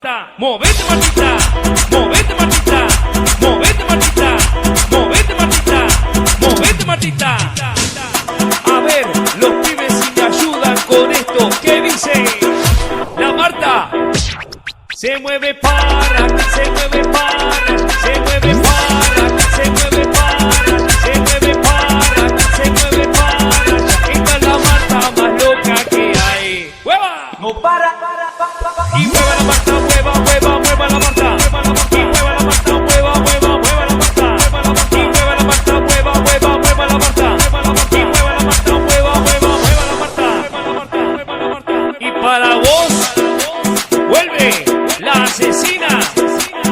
Movete Martita, movete Martita, movete Martita, movete Martita, movete Martita. A ver, los pibes si me ayudan con esto, ¿qué dice? La Marta se mueve para, se mueve para, se mueve para, se mueve para, se mueve para, se mueve para. Esta es la Marta más loca que hay. ¡Hueva! No para. Y mueva la Marta, mueva, mueva, mueva la Marta. Y mueva la Marta, mueva, mueva, mueva la Marta. Y mueva la Marta, mueva, mueva, mueva la Marta. Y mueva la Marta, mueva, mueva, mueva la Marta. Y para vos, vuelve la asesina,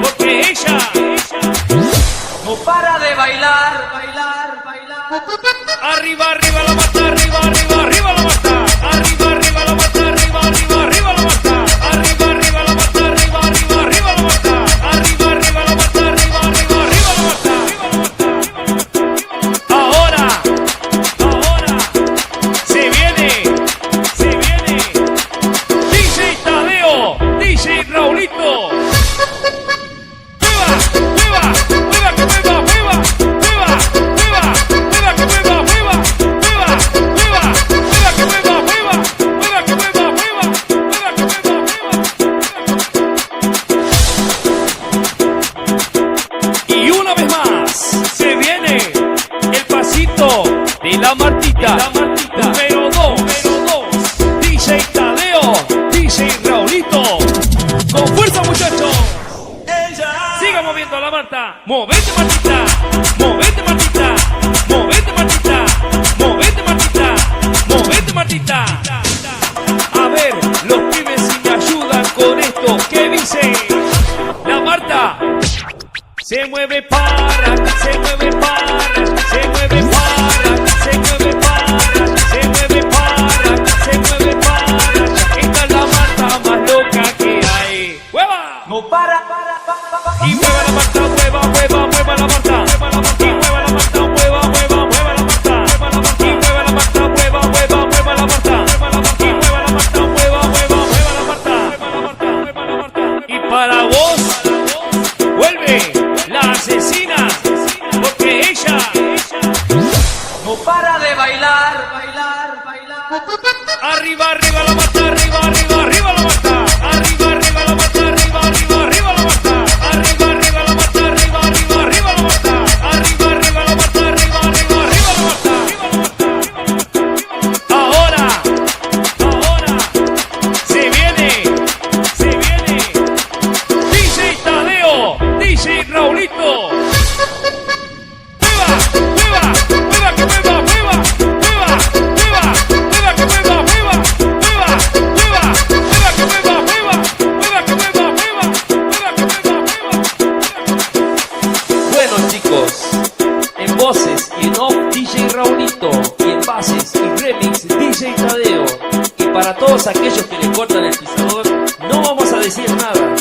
porque ella No para de bailar, bailar, bailar. arriba, arriba la Marta, arriba, arriba, arriba la Marta. Arriba, arriba la Marta, arriba, arriba, arriba la Marta. Arriba, arriba la Marta, arriba, arriba, arriba la Marta. Arriba, arriba la Marta, arriba, arriba, arriba la Marta. Ahora, se viene, DJ Tadeo, DJ Raulito. ¡Mueva, mueva, mueva que mueva, mueva, mueva, mueva, mueva que mueva, mueva, mueva, mueva, mueva que mueva, mueva, mueva que mueva, mueva, mueva que mueva, mueva. Y una vez más se viene el pasito de la Martita, número 2, DJ Tadeo, DJ Raulito. Con fuerza, muchachos. Siga moviendo a la Marta. Movete Martita, movete Martita, movete Martita, movete Martita, movete Martita. A ver, los pibes si me ayudan con esto, ¿qué dice? La Marta se mueve para, se mueve para, se mueve para, se mueve para, se mueve para, se mueve para. Esta es la Marta más loca que hay. ¡Hueva! No para. Y mueva la Marta, mueva, mueva, mueva la Marta. Y mueva la Marta, mueva, mueva, mueva la Marta. Y mueva la Marta, mueva, mueva, mueva la Marta. Y mueva la Marta, mueva, mueva, mueva la Marta. Y para vos, vuelve la asesina, porque ella No para de bailar, bailar, bailar. arriba, arriba la Marta, arriba, arriba, arriba la Marta. Arriba, arriba la Marta, arriba, arriba, arriba la Marta. Arriba, arriba la Marta, arriba, arriba, arriba la Marta. Arriba, arriba la Marta, arriba, arriba, arriba la Marta. Ahora, se viene DJ Tadeo, DJ Raulito. Mueva, mueva, mueva que mueva, mueva, mueva, mueva, mueva que mueva, mueva, mueva, mueva, mueva que mueva, mueva, mueva que mueva, mueva, mueva que mueva, mueva. Bueno, chicos, en voces y en off DJ Raulito, y en bases y remix DJ Tadeo. Y para todos aquellos que le cortan el pisador, no vamos a decir nada.